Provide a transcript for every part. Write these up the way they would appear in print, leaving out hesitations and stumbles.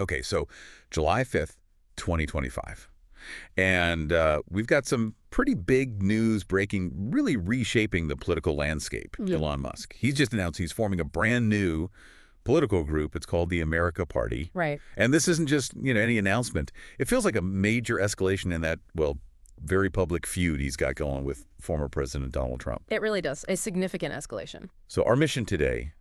Okay, so July 5th, 2025. And we've got some pretty big news breaking, really reshaping the political landscape. Yeah. Elon Musk. He's just announced he's forming a brand new political group. It's called the America Party. Right. And this isn't just, any announcement. It feels like a major escalation in that, well, very public feud he's got going with former President Donald Trump. It really does. A significant escalation. So our mission today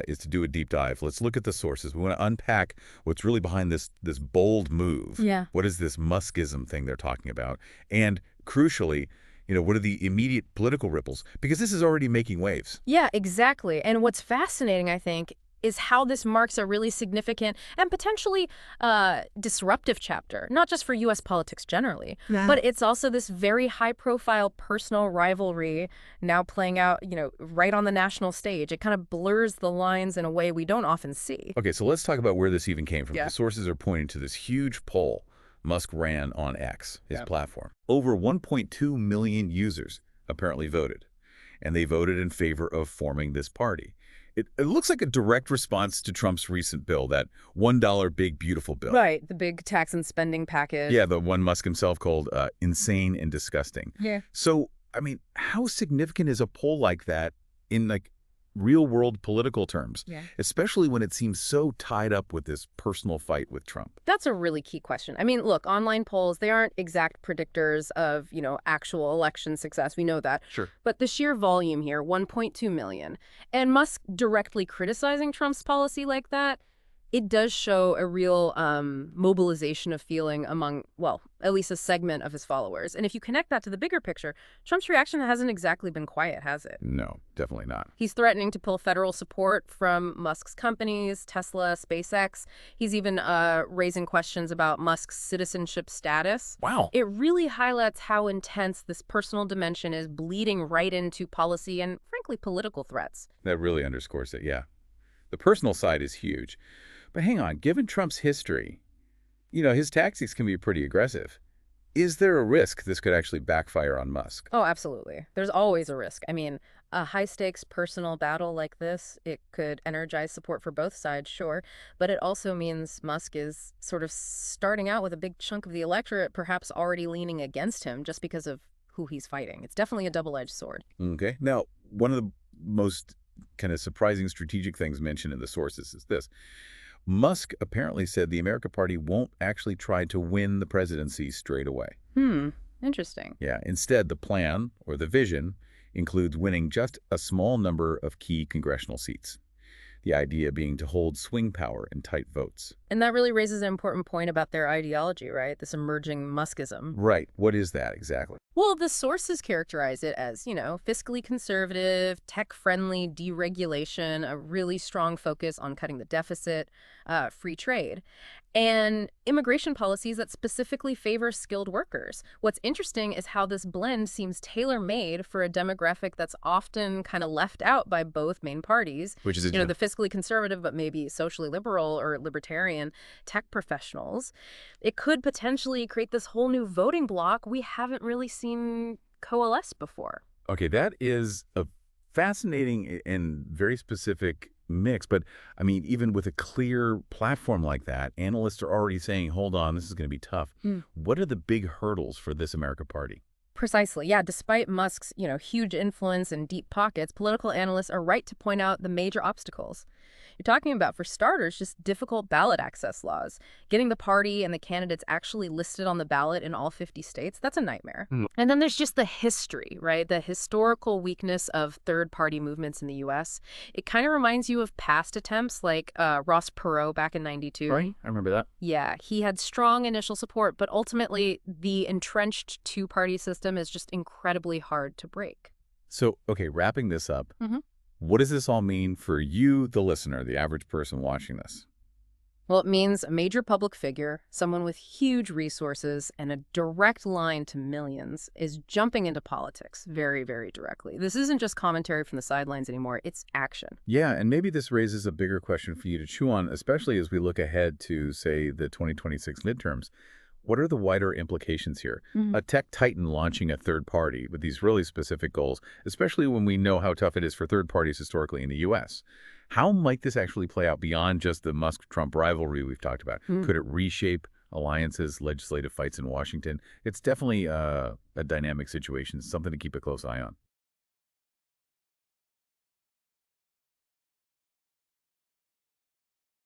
is to do a deep dive. Let's look at the sources. We want to unpack what's really behind this bold move. Yeah. What is this Muskism thing they're talking about? And crucially, what are the immediate political ripples? Because this is already making waves. Yeah, exactly. And what's fascinating, I think, is how this marks a really significant and potentially disruptive chapter, not just for U.S. politics generally, but it's also this very high-profile personal rivalry now playing out, right on the national stage. It kind of blurs the lines in a way we don't often see. Okay, so let's talk about where this even came from. Yeah. The sources are pointing to this huge poll Musk ran on X, his platform. Over 1.2 million users apparently voted, and they voted in favor of forming this party. It looks like a direct response to Trump's recent bill, that $1 big, beautiful bill. Right, the big tax and spending package. Yeah, the one Musk himself called insane and disgusting. Yeah. So, how significant is a poll like that in, real-world political terms, especially when it seems so tied up with this personal fight with Trump? That's a really key question. Look, online polls, they aren't exact predictors of, actual election success. We know that. Sure. But the sheer volume here, 1.2 million, and Musk directly criticizing Trump's policy like that, it does show a real mobilization of feeling among, well, at least a segment of his followers. And if you connect that to the bigger picture, Trump's reaction hasn't exactly been quiet, has it? No, definitely not. He's threatening to pull federal support from Musk's companies, Tesla, SpaceX. He's even raising questions about Musk's citizenship status. Wow. It really highlights how intense this personal dimension is bleeding right into policy and, frankly, political threats. That really underscores it, yeah. The personal side is huge. But hang on, given Trump's history, his tactics can be pretty aggressive. Is there a risk this could actually backfire on Musk? Oh, absolutely. There's always a risk. A high-stakes personal battle like this, it could energize support for both sides, sure, but it also means Musk is sort of starting out with a big chunk of the electorate perhaps already leaning against him just because of who he's fighting. It's definitely a double-edged sword. Okay. Now, one of the most kind of surprising strategic things mentioned in the sources is this. Musk apparently said the America Party won't actually try to win the presidency straight away. Interesting. Yeah, instead, the plan, or the vision, includes winning just a small number of key congressional seats. The idea being to hold swing power in tight votes. And that really raises an important point about their ideology, right? This emerging Muskism. Right. What is that exactly? Well, the sources characterize it as, fiscally conservative, tech-friendly deregulation, a really strong focus on cutting the deficit, free trade, and immigration policies that specifically favor skilled workers. What's interesting is how this blend seems tailor-made for a demographic that's often kind of left out by both main parties. Which is, the fiscally conservative but maybe socially liberal or libertarian tech professionals. It could potentially create this whole new voting bloc we haven't really seen coalesce before. Okay, that is a fascinating and very specific mix. But, even with a clear platform like that, analysts are already saying, hold on, this is going to be tough. What are the big hurdles for this America Party? Precisely. Yeah, despite Musk's, huge influence and deep pockets, political analysts are right to point out the major obstacles. You're talking about, for starters, just difficult ballot access laws. Getting the party and the candidates actually listed on the ballot in all 50 states, that's a nightmare. And then there's just the history, right? The historical weakness of third-party movements in the U.S. It kind of reminds you of past attempts like Ross Perot back in '92. Right, I remember that. Yeah, he had strong initial support, but ultimately the entrenched two-party system is just incredibly hard to break. So, okay, wrapping this up, what does this all mean for you, the listener, the average person watching this? Well, it means a major public figure, someone with huge resources and a direct line to millions, is jumping into politics very, very directly. This isn't just commentary from the sidelines anymore, it's action. Yeah, and maybe this raises a bigger question for you to chew on, especially as we look ahead to, say, the 2026 midterms. What are the wider implications here? A tech titan launching a third party with these really specific goals, especially when we know how tough it is for third parties historically in the U.S. How might this actually play out beyond just the Musk-Trump rivalry we've talked about? Could it reshape alliances, legislative fights in Washington? It's definitely a dynamic situation, something to keep a close eye on.